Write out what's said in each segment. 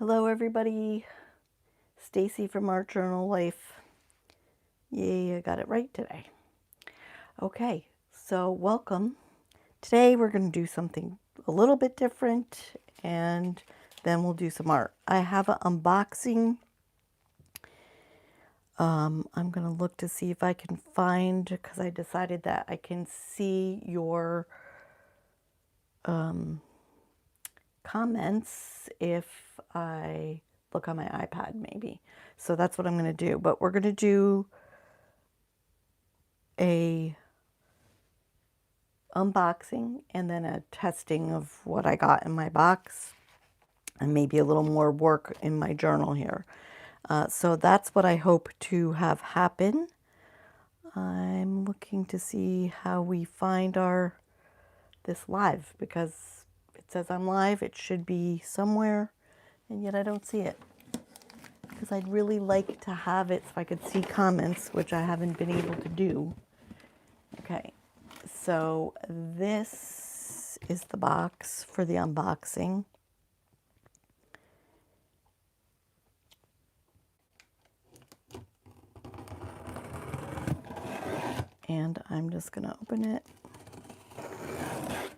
Hello everybody, Stacy from Art Journal Life. Yay, I got it right today. Okay, so welcome. Today we're going to do something a little bit different and then we'll do some art. I have an unboxing. I'm going to look to see if I can find, because I decided that I can see your comments if I look on my iPad maybe. So that's what I'm going to do. But we're going to do a unboxing and then a testing of what I got in my box and maybe a little more work in my journal here. So that's what I hope to have happen. I'm looking to see how we find this live, because it says I'm live. It should be somewhere, and yet I don't see it, because I'd really like to have it so I could see comments, which I haven't been able to do. Okay, so this is the box for the unboxing. And I'm just going to open it.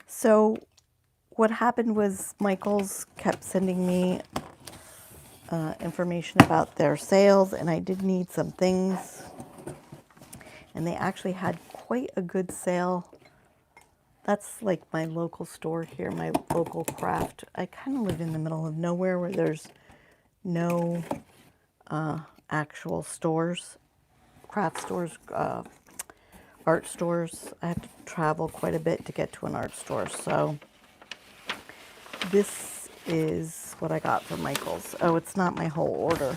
So what happened was Michaels kept sending me information about their sales, and I did need some things. And they actually had quite a good sale. That's like my local store here, my local craft. I kind of live in the middle of nowhere where there's no actual stores, craft stores, art stores. I have to travel quite a bit to get to an art store. So this is what I got from Michaels. Oh, it's not my whole order.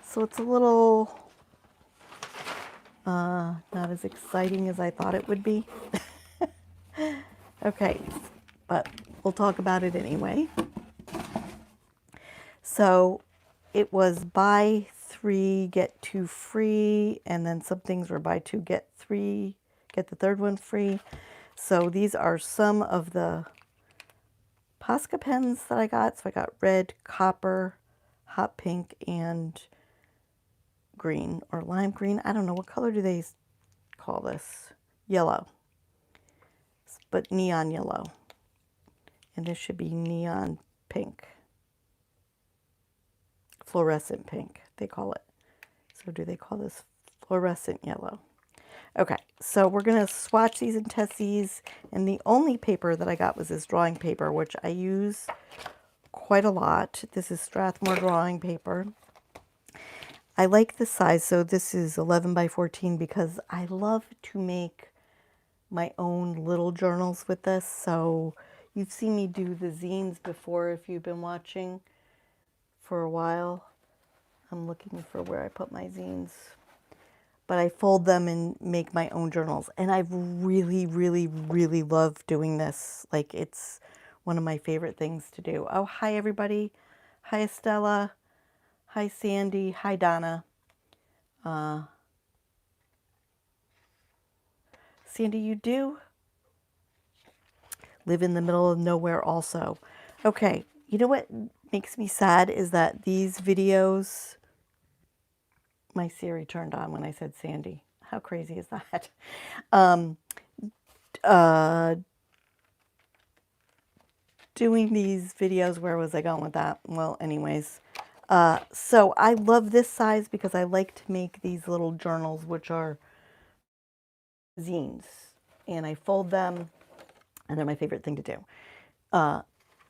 So it's a little not as exciting as I thought it would be. Okay, but we'll talk about it anyway. So it was buy 3, get 2 free, and then some things were buy 2, get 3, get the third one free. So these are some of the Posca pens that I got. So I got red, copper, hot pink, and green or lime green. I don't know, what color do they call this? Yellow, but neon yellow. And this should be neon pink. Fluorescent pink, they call it. So do they call this fluorescent yellow? Okay, so we're going to swatch these and test these. And the only paper that I got was this drawing paper, which I use quite a lot. This is Strathmore drawing paper. I like the size, so this is 11 by 14 because I love to make my own little journals with this. So you've seen me do the zines before if you've been watching for a while. I'm looking for where I put my zines. But I fold them and make my own journals. And I've really, really, really loved doing this. Like, it's one of my favorite things to do. Oh, hi, everybody. Hi, Estella. Hi, Sandy. Hi, Donna. Sandy, you do live in the middle of nowhere also. Okay, you know what makes me sad is that these videos, my Siri turned on when I said Sandy. How crazy is that? Doing these videos, where was I going with that? Well, anyways, so I love this size because I like to make these little journals, which are zines, and I fold them, and they're my favorite thing to do.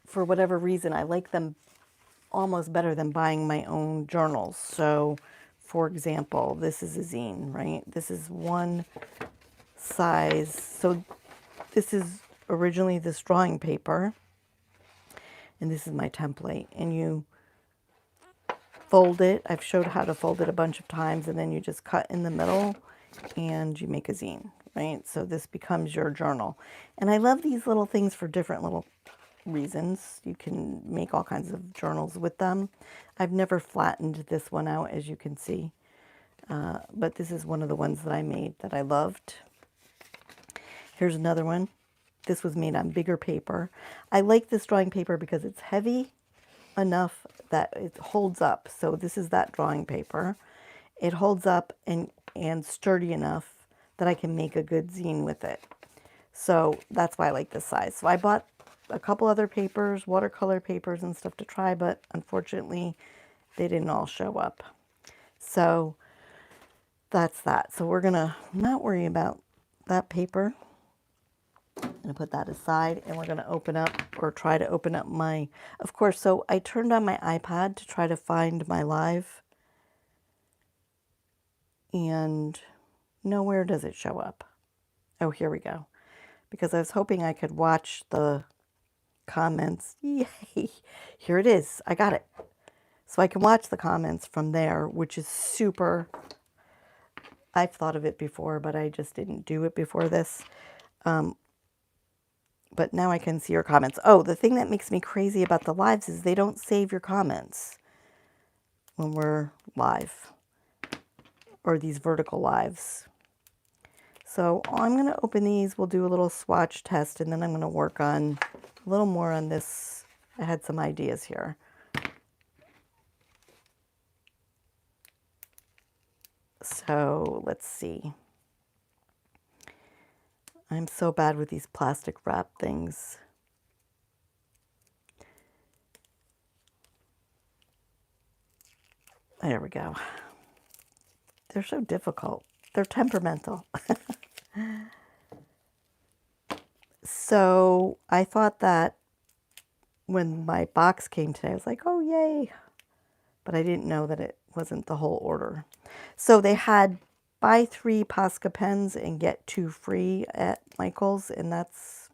For whatever reason, I like them almost better than buying my own journals. So, for example, this is a zine, right? This is one size. So this is originally this drawing paper, and this is my template. And you fold it. I've showed how to fold it a bunch of times, and then you just cut in the middle and you make a zine, right? So this becomes your journal. And I love these little things for different little reasons. You can make all kinds of journals with them. I've never flattened this one out, as you can see, but this is one of the ones that I made that I loved. Here's another one. This was made on bigger paper. I like this drawing paper because it's heavy enough that it holds up. So this is that drawing paper. It holds up and sturdy enough that I can make a good zine with it. So that's why I like this size. So I bought a couple other papers, watercolor papers and stuff to try, but unfortunately they didn't all show up. So that's that. So we're gonna not worry about that paper. I'm gonna put that aside, and we're gonna open up, or try to open up my, of course, so I turned on my iPad to try to find my live, and nowhere does it show up. Oh, here we go. Because I was hoping I could watch the comments. Yay! Here it is. I got it. So I can watch the comments from there, which is super. I've thought of it before, but I just didn't do it before this. But now I can see your comments. Oh, the thing that makes me crazy about the lives is they don't save your comments when we're live, or these vertical lives. So I'm going to open these. We'll do a little swatch test, and then I'm going to work on a little more on this. I had some ideas here. So let's see. I'm so bad with these plastic wrap things. There we go. They're so difficult. They're temperamental. So I thought that when my box came today, I was like, oh, yay. But I didn't know that it wasn't the whole order. So they had buy 3 Posca pens and get 2 free at Michael's, and that's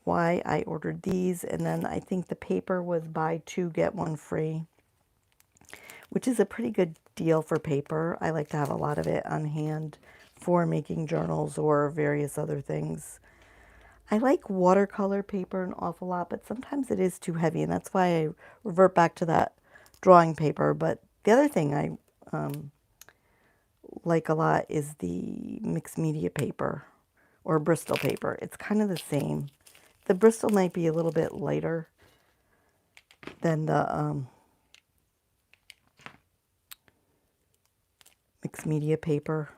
why I ordered these. And then I think the paper was buy 2 get 1 free, which is a pretty good deal for paper. I like to have a lot of it on hand for making journals or various other things. I like watercolor paper an awful lot, but sometimes it is too heavy, and that's why I revert back to that drawing paper. But the other thing I like a lot is the mixed media paper or Bristol paper. It's kind of the same. The Bristol might be a little bit lighter than the mixed media paper,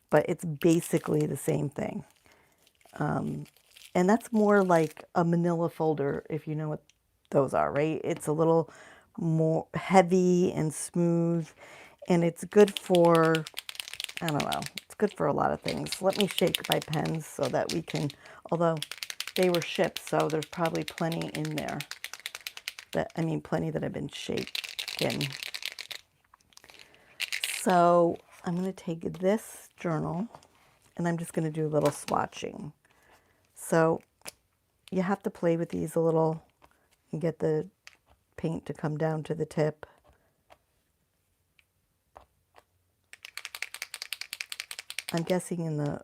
but it's basically the same thing. And that's more like a manila folder, if you know what those are, right? It's a little more heavy and smooth, and it's good for, I don't know, it's good for a lot of things. Let me shake my pens so that we can, although they were shipped, so there's probably plenty in there. Plenty that have been shaken. So I'm going to take this journal, and I'm just going to do a little swatching. So you have to play with these a little and get the paint to come down to the tip. I'm guessing in the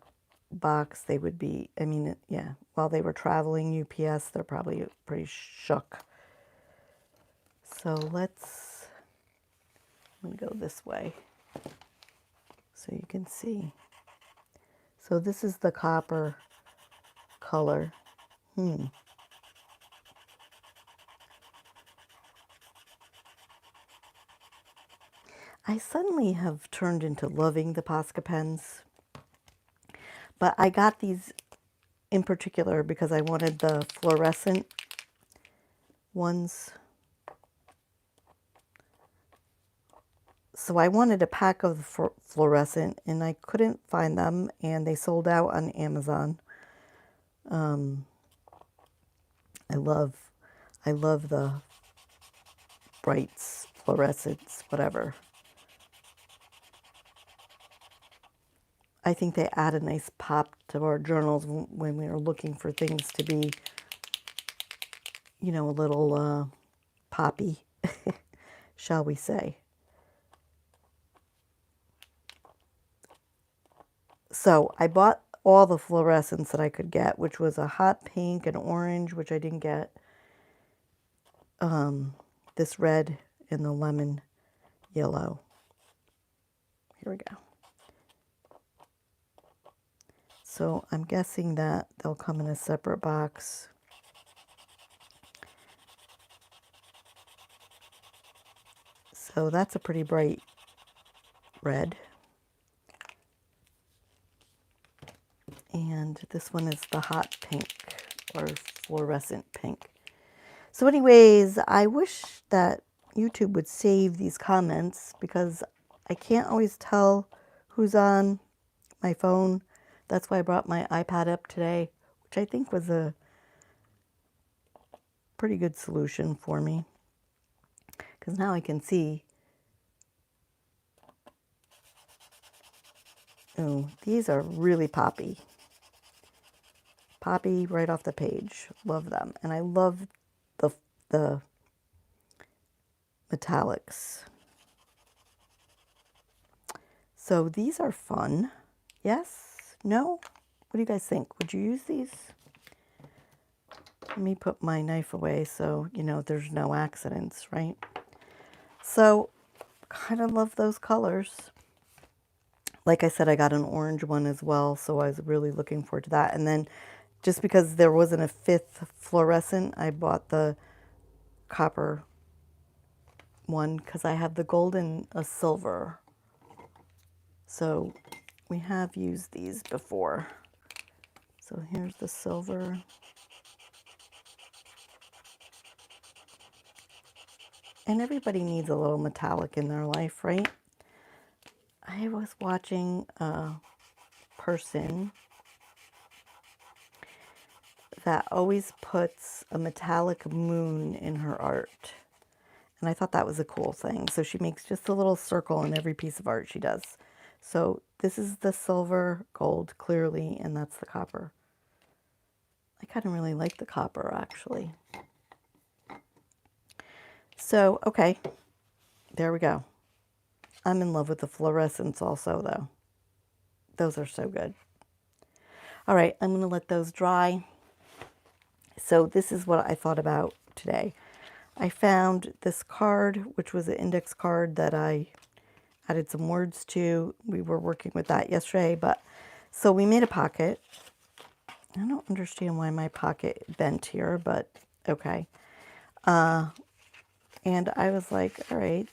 box they would be, yeah, while they were traveling UPS, they're probably pretty shook. So I'm going to go this way so you can see. So this is the copper color. I suddenly have turned into loving the Posca pens, but I got these in particular because I wanted the fluorescent ones. So I wanted a pack of the fluorescent, and I couldn't find them, and they sold out on Amazon. I love the brights, fluorescents, whatever. I think they add a nice pop to our journals when we are looking for things to be, you know, a little poppy, shall we say. So I bought all the fluorescents that I could get, which was a hot pink, an orange, which I didn't get, this red, and the lemon yellow. Here we go. So I'm guessing that they'll come in a separate box. So that's a pretty bright red. And this one is the hot pink or fluorescent pink. So anyways, I wish that YouTube would save these comments because I can't always tell who's on my phone. That's why I brought my iPad up today, which I think was a pretty good solution for me. Because now I can see. Oh, these are really poppy. Poppy right off the page. Love them. And I love the metallics. So these are fun. Yes? No? What do you guys think? Would you use these? Let me put my knife away so, you know, there's no accidents, right? So, kind of love those colors. Like I said, I got an orange one as well, so I was really looking forward to that. And then, just because there wasn't a fifth fluorescent, I bought the copper one because I have the gold and a silver. So, we have used these before. So, here's the silver. And everybody needs a little metallic in their life, right? I was watching a person that always puts a metallic moon in her art. And I thought that was a cool thing. So she makes just a little circle in every piece of art she does. So this is the silver, gold, clearly, and that's the copper. I kind of really like the copper, actually. So, okay, there we go. I'm in love with the fluorescents also, though. Those are so good. All right, I'm going to let those dry. So this is what I thought about today. I found this card, which was an index card that I added some words to. We were working with that yesterday, but so we made a pocket. I don't understand why my pocket bent here, but okay. And I was like, all right,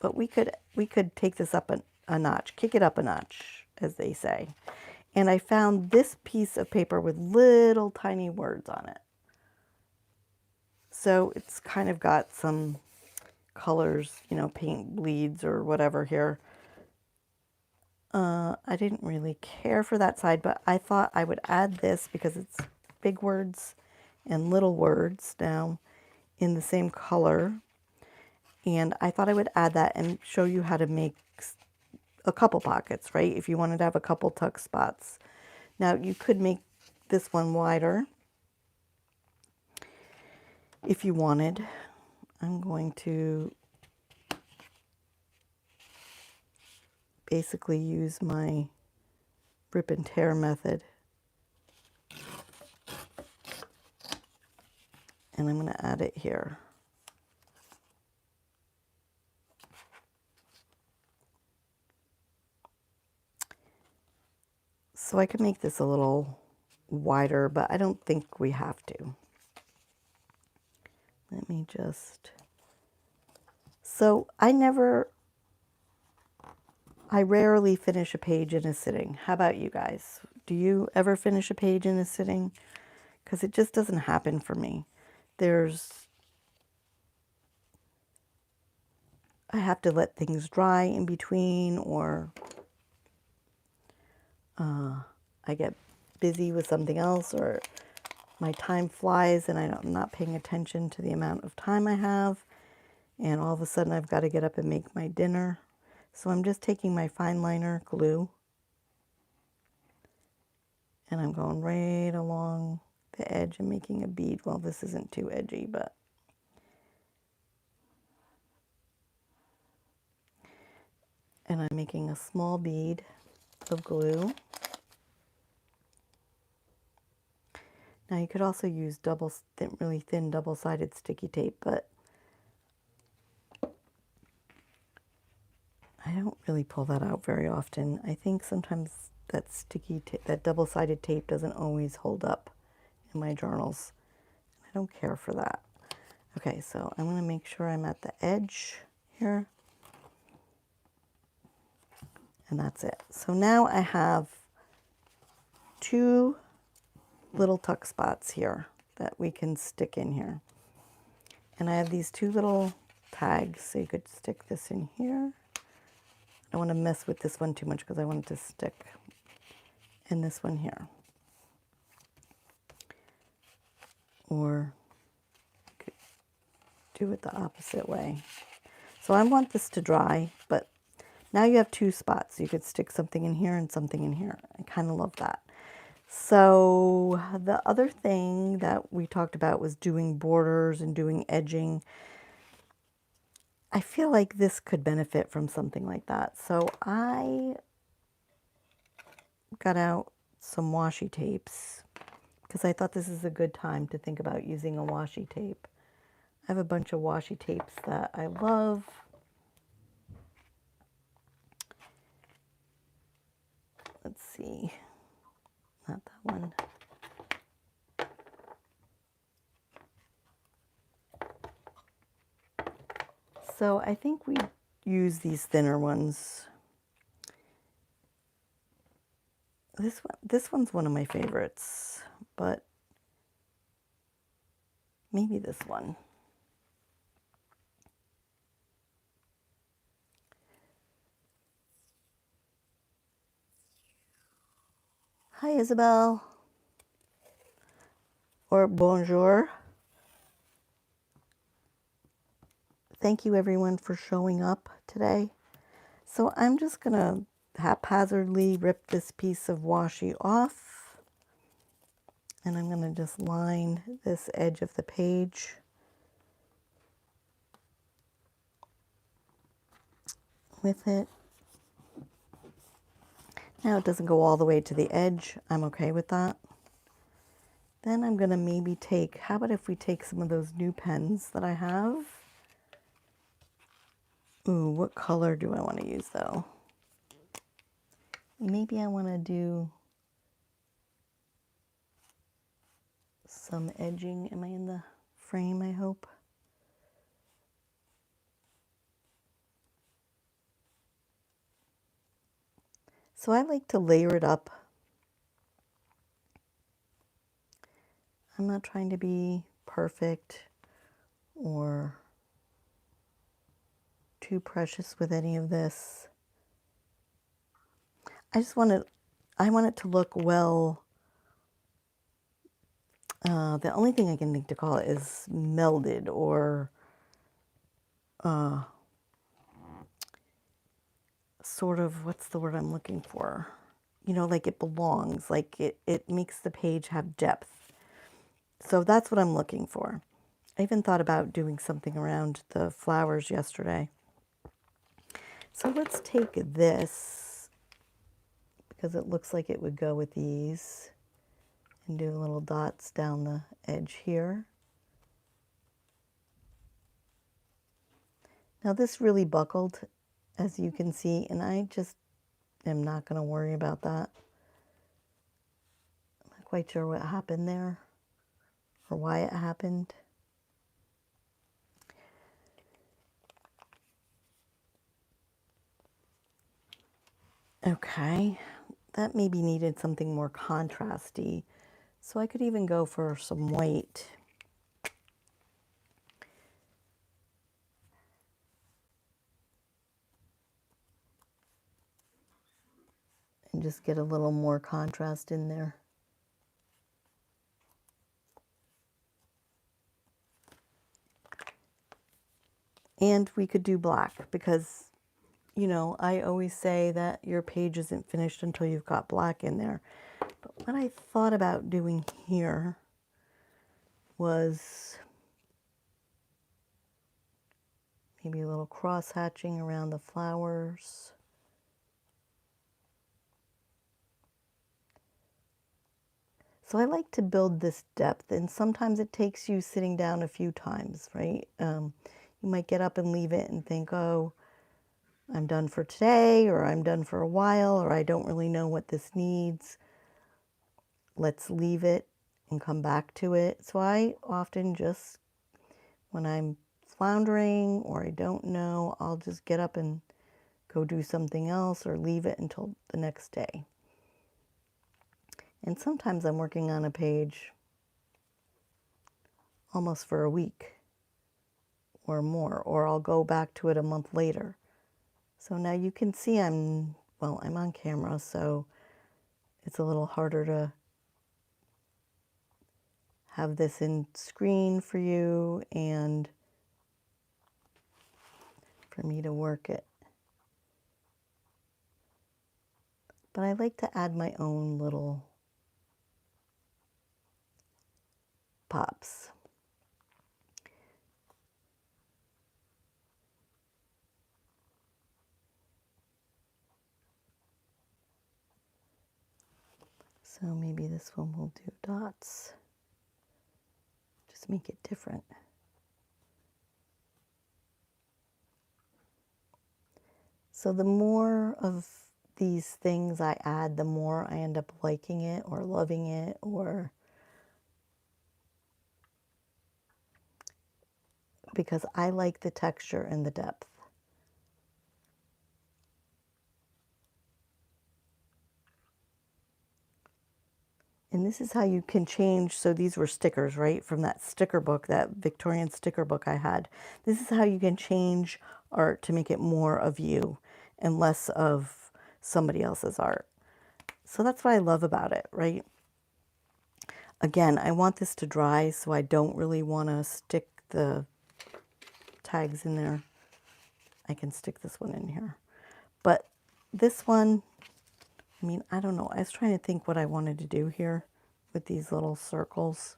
but we could take this up a notch, kick it up a notch, as they say. And I found this piece of paper with little tiny words on it. So it's kind of got some colors, you know, paint bleeds or whatever here. I didn't really care for that side, but I thought I would add this because it's big words and little words now in the same color. And I thought I would add that and show you how to make a couple pockets, right? If you wanted to have a couple tuck spots. Now you could make this one wider if you wanted. I'm going to basically use my rip and tear method. And I'm going to add it here. So I could make this a little wider, but I don't think we have to. Let me just... So I rarely finish a page in a sitting. How about you guys? Do you ever finish a page in a sitting? Because it just doesn't happen for me. I have to let things dry in between, or I get busy with something else, or my time flies and I'm not paying attention to the amount of time I have, and all of a sudden I've got to get up and make my dinner. So I'm just taking my fine liner glue and I'm going right along the edge and making a bead. Well, this isn't too edgy, but and I'm making a small bead of glue. Now you could also use really thin double-sided sticky tape, but I don't really pull that out very often. I think sometimes that double-sided tape doesn't always hold up in my journals. I don't care for that. Okay, so I'm going to make sure I'm at the edge here. And that's it. So now I have 2 little tuck spots here that we can stick in here. And I have these 2 little tags, so you could stick this in here. I don't want to mess with this one too much because I want it to stick in this one here. Or you could do it the opposite way. So I want this to dry, but now you have 2 spots. You could stick something in here and something in here. I kind of love that. So the other thing that we talked about was doing borders and doing edging. I feel like this could benefit from something like that. So I got out some washi tapes because I thought this is a good time to think about using a washi tape. I have a bunch of washi tapes that I love. Let's see, not that one. So I think we use these thinner ones. This one's one of my favorites, but maybe this one. Hi, Isabel. Or bonjour. Thank you everyone for showing up today. So I'm just gonna haphazardly rip this piece of washi off, and I'm gonna just line this edge of the page with it. Now it doesn't go all the way to the edge. I'm okay with that. Then I'm gonna maybe take, how about if we take some of those new pens that I have? Ooh, what color do I want to use though? Maybe I want to do some edging. Am I in the frame, I hope? So I like to layer it up. I'm not trying to be perfect or too precious with any of this. I want it to look well. The only thing I can think to call it is melded or sort of, what's the word I'm looking for? You know, like it belongs, like it makes the page have depth. So that's what I'm looking for. I even thought about doing something around the flowers yesterday. So let's take this, because it looks like it would go with these, and do little dots down the edge here. Now this really buckled, as you can see, and I just am not going to worry about that. I'm not quite sure what happened there or why it happened. Okay, that maybe needed something more contrasty. So I could even go for some white. And just get a little more contrast in there. And we could do black because, you know, I always say that your page isn't finished until you've got black in there. But what I thought about doing here was maybe a little cross hatching around the flowers. So I like to build this depth, and sometimes it takes you sitting down a few times, right? You might get up and leave it and think, oh, I'm done for today, or I'm done for a while, or I don't really know what this needs. Let's leave it and come back to it. So I often just, when I'm floundering or I don't know, I'll just get up and go do something else or leave it until the next day. And sometimes I'm working on a page almost for a week or more, or I'll go back to it a month later. So now you can see I'm on camera, so it's a little harder to have this in screen for you and for me to work it. But I like to add my own little pops. So maybe this one will do dots. Just make it different. So the more of these things I add, the more I end up liking it or loving it, or because I like the texture and the depth. And this is how you can change. So these were stickers, right? From that sticker book, that Victorian sticker book I had. This is how you can change art to make it more of you and less of somebody else's art. So that's what I love about it, right? Again, I want this to dry, so I don't really want to stick the tags in there. I can stick this one in here. But this one, I mean, I don't know. I was trying to think what I wanted to do here with these little circles.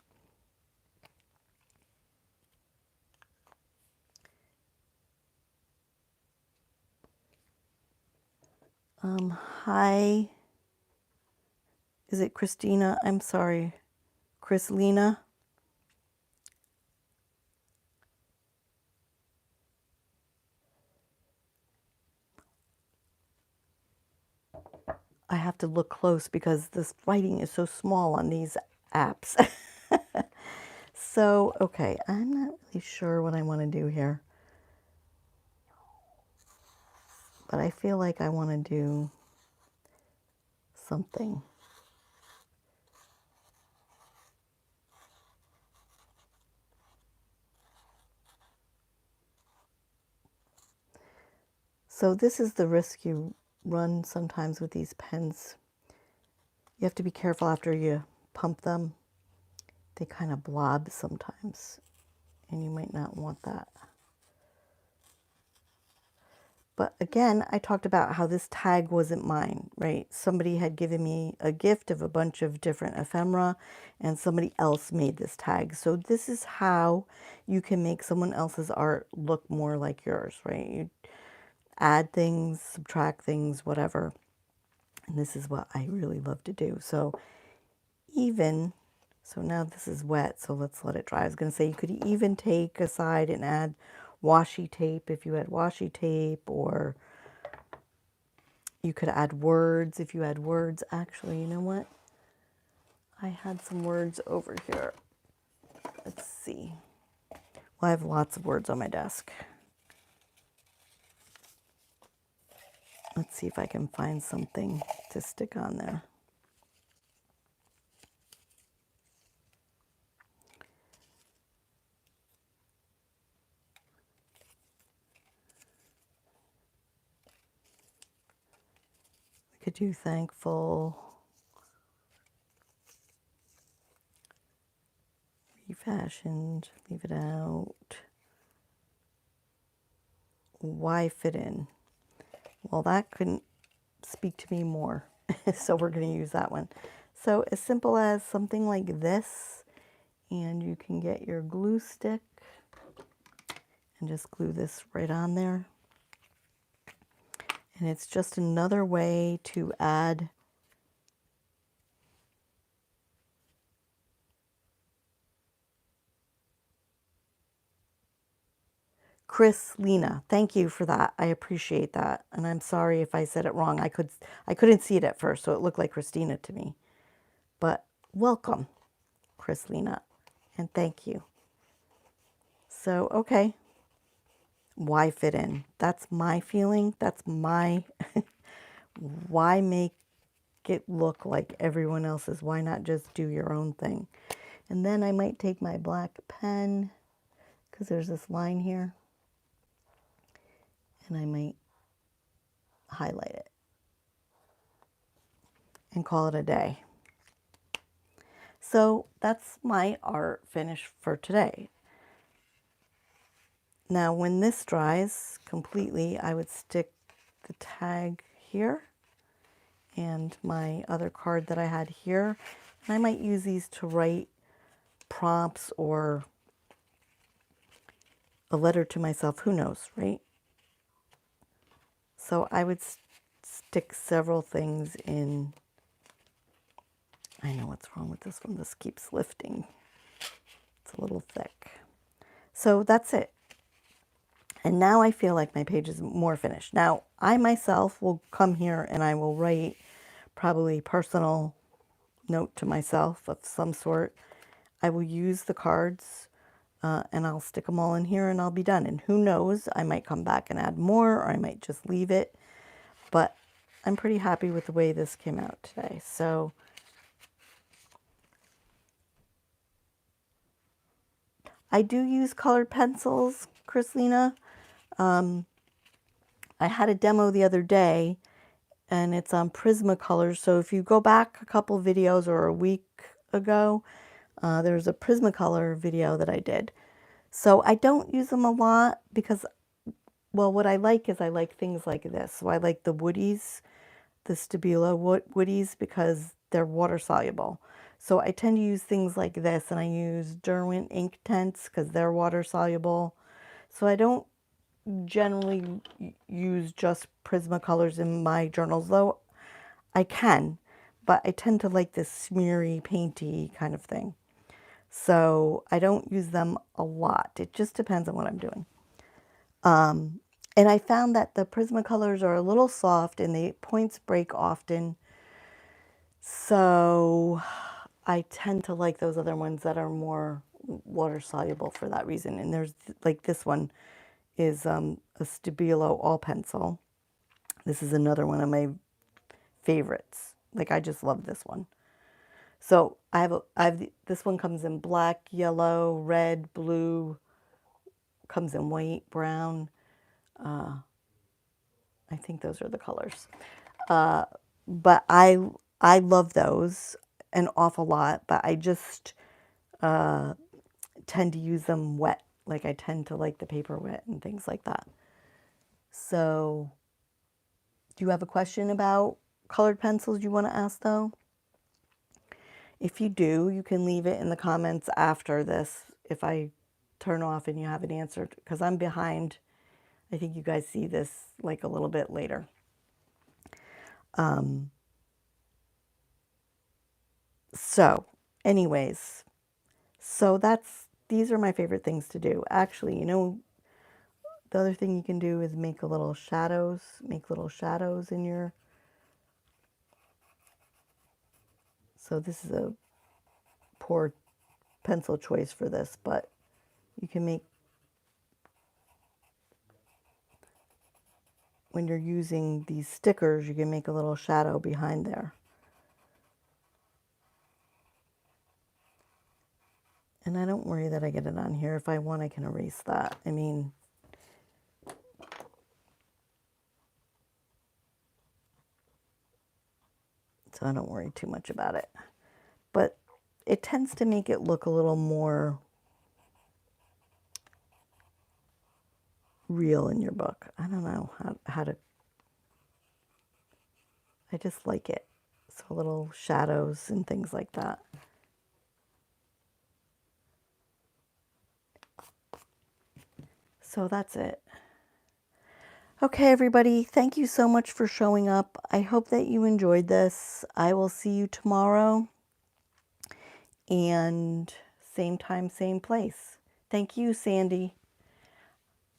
Hi. Is it Christina? I'm sorry. Chrislena? I have to look close because this writing is so small on these apps. So, okay, I'm not really sure what I want to do here. But I feel like I want to do something. So this is the risk you run sometimes with these pens. You have to be careful after you pump them. They kind of blob sometimes, and you might not want that. But again, I talked about how this tag wasn't mine, right? Somebody had given me a gift of a bunch of different ephemera, and somebody else made this tag. So this is how you can make someone else's art look more like yours, right? You add things, subtract things, whatever. And this is what I really love to do. So now this is wet, so let's let it dry. I was going to say you could even take a side and add washi tape if you had washi tape, or you could add words if you had words. Actually, you know what? I had some words over here. Let's see. Well, I have lots of words on my desk. Let's see if I can find something to stick on there. We could do thankful, refashioned, leave it out. Why fit in? Well, that couldn't speak to me more, so we're going to use that one. So as simple as something like this, and you can get your glue stick and just glue this right on there. And it's just another way to add Chris Lena. Thank you for that. I appreciate that. And I'm sorry if I said it wrong. I couldn't see it at first, so it looked like Christina to me. But welcome, Chris Lena, and thank you. So, okay. why fit in? That's my feeling. That's my, why make it look like everyone else's? Why not just do your own thing? And then I might take my black pen, because there's this line here, and I might highlight it and call it a day. So that's my art finish for today. Now when this dries completely, I would stick the tag here and my other card that I had here. And I might use these to write prompts or a letter to myself, who knows, right? So I would stick several things in. I know what's wrong with this one. This keeps lifting. It's a little thick. So that's it. And now I feel like my page is more finished. Now, I myself will come here and I will write probably personal note to myself of some sort. I will use the cards and I'll stick them all in here and I'll be done. And who knows, I might come back and add more, or I might just leave it. But I'm pretty happy with the way this came out today. So I do use colored pencils, Chrislena. I had a demo the other day and it's on Prismacolor. So if you go back a couple videos or a week ago, there's a Prismacolor video that I did. So I don't use them a lot because, well, what I like is I like things like this. So I like the woodies, the Stabilo woodies, because they're water soluble. So I tend to use things like this, and I use Derwent ink tints because they're water soluble. So I don't generally use just Prismacolors in my journals, though I can, but I tend to like this smeary, painty kind of thing. So I don't use them a lot. It just depends on what I'm doing. And I found that the Prismacolors are a little soft and the points break often. So I tend to like those other ones that are more water soluble for that reason. And there's like this one is a Stabilo all pencil. This is another one of my favorites. Like I just love this one. So this one comes in black, yellow, red, blue, comes in white, brown. I think those are the colors. But I love those an awful lot, but I just tend to use them wet. Like I tend to like the paper wet and things like that. So do you have a question about colored pencils you want to ask though? If you do, you can leave it in the comments after this if I turn off and you haven't answered, because I'm behind. I think you guys see this like a little bit later. So anyways, so these are my favorite things to do. Actually, you know, the other thing you can do is make little shadows in your, so this is a poor pencil choice for this, but you can make, when you're using these stickers, you can make a little shadow behind there. And I don't worry that I get it on here. If I want, I can erase that. I mean, so I don't worry too much about it. But it tends to make it look a little more real in your book. I don't know how to, I just like it. So little shadows and things like that. So that's it. Okay, everybody, thank you so much for showing up. I hope that you enjoyed this. I will see you tomorrow. And same time, same place. Thank you, Sandy.